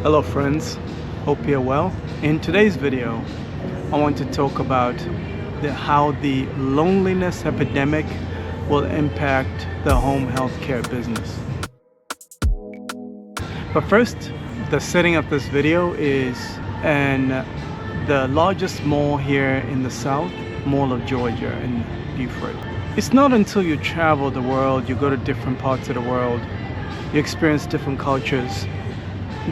Hello friends, hope you're well. In today's video, I want to talk about how the loneliness epidemic will impact the home healthcare business. But first, the setting of this video is in the largest mall here in the South, Mall of Georgia in Beaufort. It's not until you travel the world, you go to different parts of the world, you experience different cultures,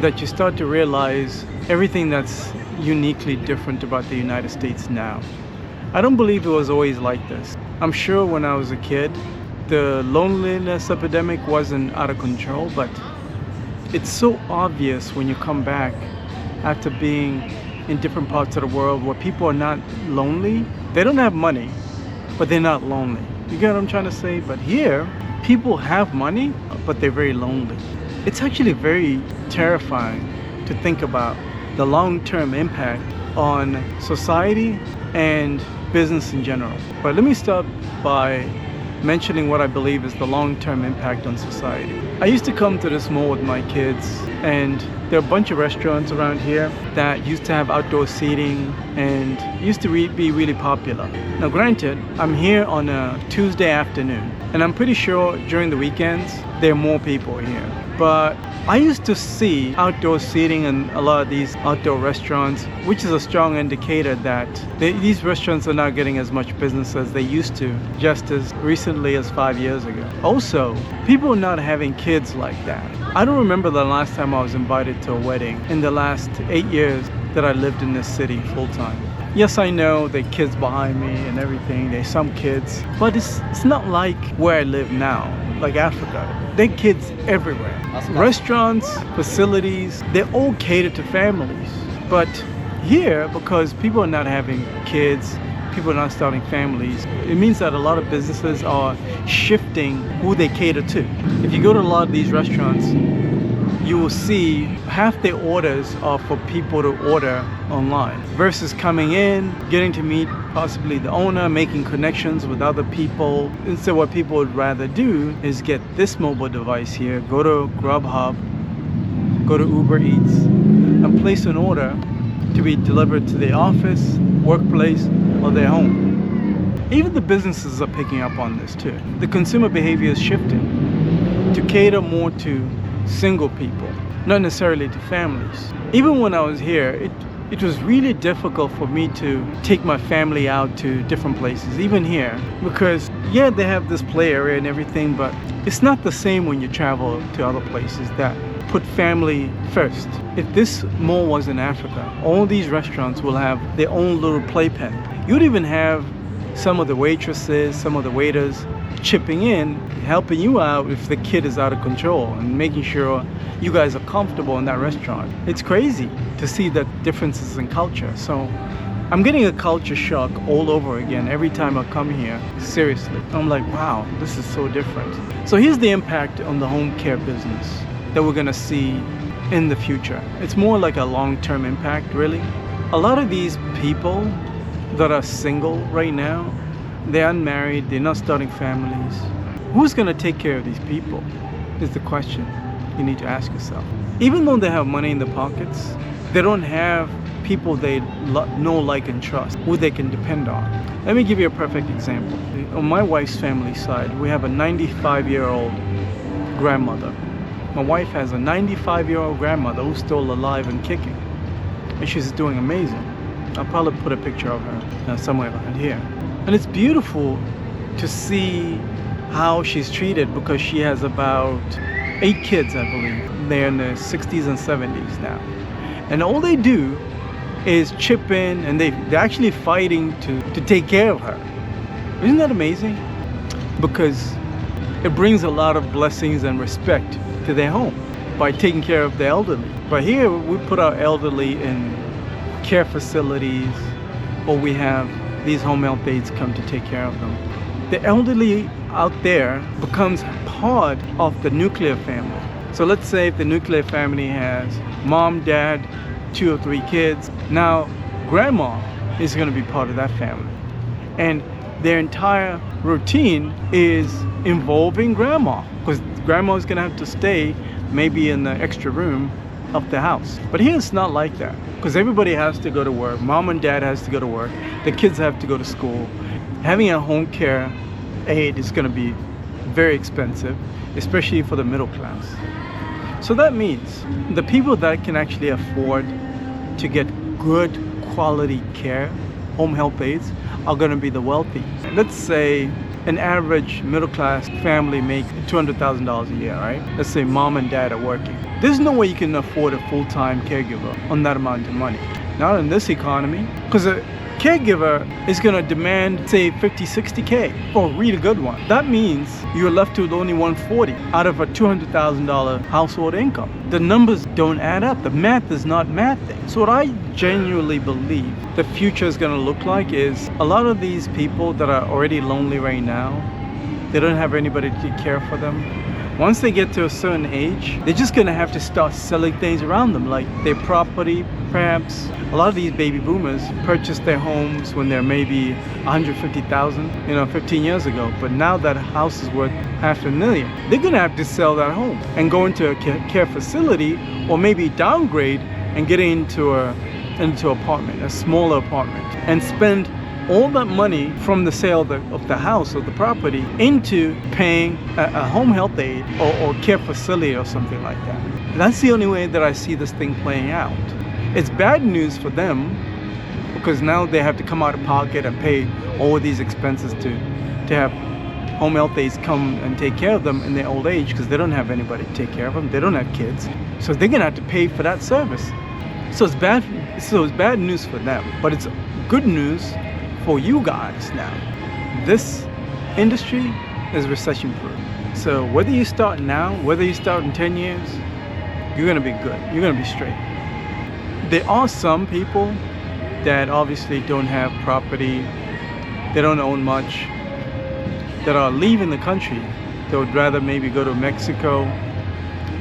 that you start to realize everything that's uniquely different about the United States now. I don't believe it was always like this. I'm sure when I was a kid, the loneliness epidemic wasn't out of control, but it's so obvious when you come back after being in different parts of the world where people are not lonely. They don't have money, but they're not lonely. You get what I'm trying to say? But here, people have money, but they're very lonely. It's actually very terrifying to think about the long-term impact on society and business in general. But let me start by mentioning what I believe is the long-term impact on society. I used to come to this mall with my kids, and there are a bunch of restaurants around here that used to have outdoor seating and used to be really popular. Now granted, I'm here on a Tuesday afternoon, and I'm pretty sure during the weekends there are more people here. But I used to see outdoor seating in a lot of these outdoor restaurants, which is a strong indicator that these restaurants are not getting as much business as they used to just as recently as 5 years ago. Also, people are not having kids like that. I don't remember the last time I was invited to a wedding in the last 8 years that I lived in this city full time. Yes, I know there are kids behind me and everything, there's some kids, but it's not like where I live now, like Africa. There are kids everywhere. Restaurants, facilities, they're all catered to families. But here, because people are not having kids, people are not starting families, it means that a lot of businesses are shifting who they cater to. If you go to a lot of these restaurants, you will see half their orders are for people to order online versus coming in, getting to meet possibly the owner, making connections with other people. Instead, what people would rather do is get this mobile device here, go to Grubhub, go to Uber Eats, and place an order to be delivered to their office, workplace, or their home. Even the businesses are picking up on this too. The consumer behavior is shifting to cater more to single people, not necessarily to families. Even when I was here, it was really difficult for me to take my family out to different places, even here, because yeah, they have this play area and everything, but it's not the same when you travel to other places that put family first. If this mall was in Africa, all these restaurants will have their own little playpen. You'd even have some of the waitresses, some of the waiters chipping in, helping you out if the kid is out of control and making sure you guys are comfortable in that restaurant. It's crazy to see the differences in culture. So I'm getting a culture shock all over again every time I come here. Seriously, I'm like, wow, this is so different. So here's the impact on the home care business that we're gonna see in the future. It's more like a long-term impact, really. A lot of these people that are single right now, they're unmarried, they're not starting families. Who's gonna take care of these people is the question you need to ask yourself. Even though they have money in their pockets, they don't have people they know, like, and trust, who they can depend on. Let me give you a perfect example. On my wife's family side, we have a 95-year-old grandmother. My wife has a 95-year-old grandmother who's still alive and kicking, and she's doing amazing. I'll probably put a picture of her somewhere around here. And it's beautiful to see how she's treated because she has about 8 kids, I believe. They're in their 60s and 70s now. And all they do is chip in, and they're actually fighting to take care of her. Isn't that amazing? Because it brings a lot of blessings and respect to their home by taking care of the elderly. But here we put our elderly in care facilities, or we have these home health aides come to take care of them. The elderly out there becomes part of the nuclear family. So let's say if the nuclear family has mom, dad, 2 or 3 kids, now grandma is going to be part of that family. And their entire routine is involving grandma, because grandma's going to have to stay maybe in the extra room of the house. But here it's not like that, because everybody has to go to work. Mom and dad has to go to work. The kids have to go to school. Having a home care aid is going to be very expensive, especially for the middle class. So that means the people that can actually afford to get good quality care, home health aides, are going to be the wealthy. Let's say an average middle class family make $200,000 a year, right? Let's say mom and dad are working. There's no way you can afford a full-time caregiver on that amount of money. Not in this economy, because a caregiver is going to demand, say, 50, 60K for a really good one. That means you're left with only 140 out of a $200,000 household income. The numbers don't add up. The math is not mathing. So what I genuinely believe the future is going to look like is a lot of these people that are already lonely right now, they don't have anybody to care for them. Once they get to a certain age, they're just going to have to start selling things around them, like their property, perhaps. A lot of these baby boomers purchased their homes when they're maybe $150,000, 15 years ago. But now that house is worth $500,000, they're going to have to sell that home and go into a care facility, or maybe downgrade and get into an apartment, a smaller apartment, and spend all that money from the sale of the house or the property into paying a home health aide or care facility or something like that. That's the only way that I see this thing playing out. It's bad news for them, because now they have to come out of pocket and pay all of these expenses to have home health aides come and take care of them in their old age, because they don't have anybody to take care of them. They don't have kids. So they're going to have to pay for that service. So it's bad news for them, but it's good news for you guys now. This industry is recession proof. So whether you start now, whether you start in 10 years, you're going to be good. You're going to be straight. There are some people that obviously don't have property, they don't own much, that are leaving the country. They would rather maybe go to Mexico,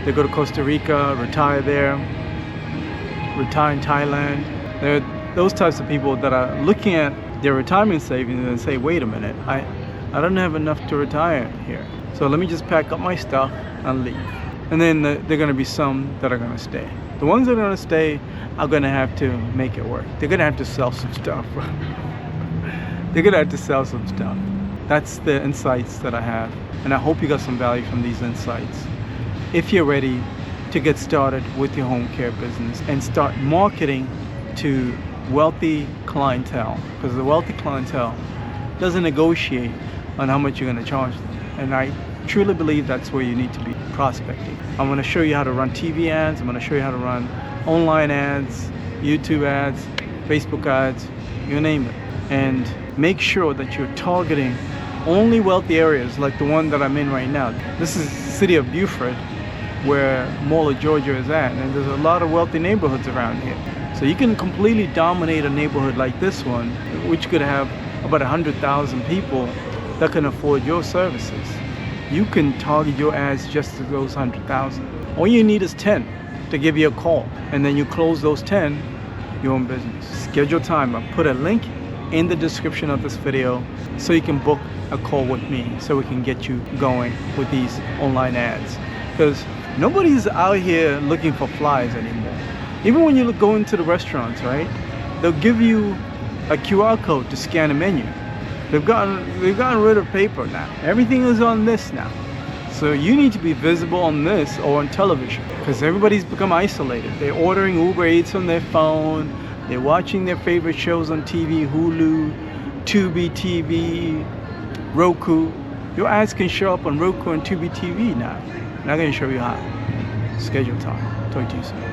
they go to Costa Rica, retire there, retire in Thailand. There are those types of people that are looking at their retirement savings and say, wait a minute, I don't have enough to retire here. So let me just pack up my stuff and leave. And then there are going to be some that are going to stay. The ones that are going to stay are going to have to make it work. They're going to have to sell some stuff. They're going to have to sell some stuff. That's the insights that I have. And I hope you got some value from these insights. If you're ready to get started with your home care business and start marketing to wealthy clientele, because the wealthy clientele doesn't negotiate on how much you're going to charge them. And I truly believe that's where you need to be prospecting. I'm going to show you how to run TV ads. I'm going to show you how to run online ads, YouTube ads, Facebook ads, you name it. And make sure that you're targeting only wealthy areas like the one that I'm in right now. This is the city of Beaufort, where Mall of Georgia is at, and there's a lot of wealthy neighborhoods around here. So you can completely dominate a neighborhood like this one, which could have about 100,000 people that can afford your services. You can target your ads just to those 100,000. All you need is 10 to give you a call, and then you close those 10, your own business. Schedule time. I'll put a link in the description of this video so you can book a call with me so we can get you going with these online ads. Because nobody's out here looking for flies anymore. Even when you go into the restaurants, right? They'll give you a QR code to scan a menu. They've gotten rid of paper now. Everything is on this now. So you need to be visible on this or on television, because everybody's become isolated. They're ordering Uber Eats on their phone. They're watching their favorite shows on TV, Hulu, Tubi TV, Roku. Your ads can show up on Roku and Tubi TV now. And I'm going to show you how. Schedule time. Talk to you soon.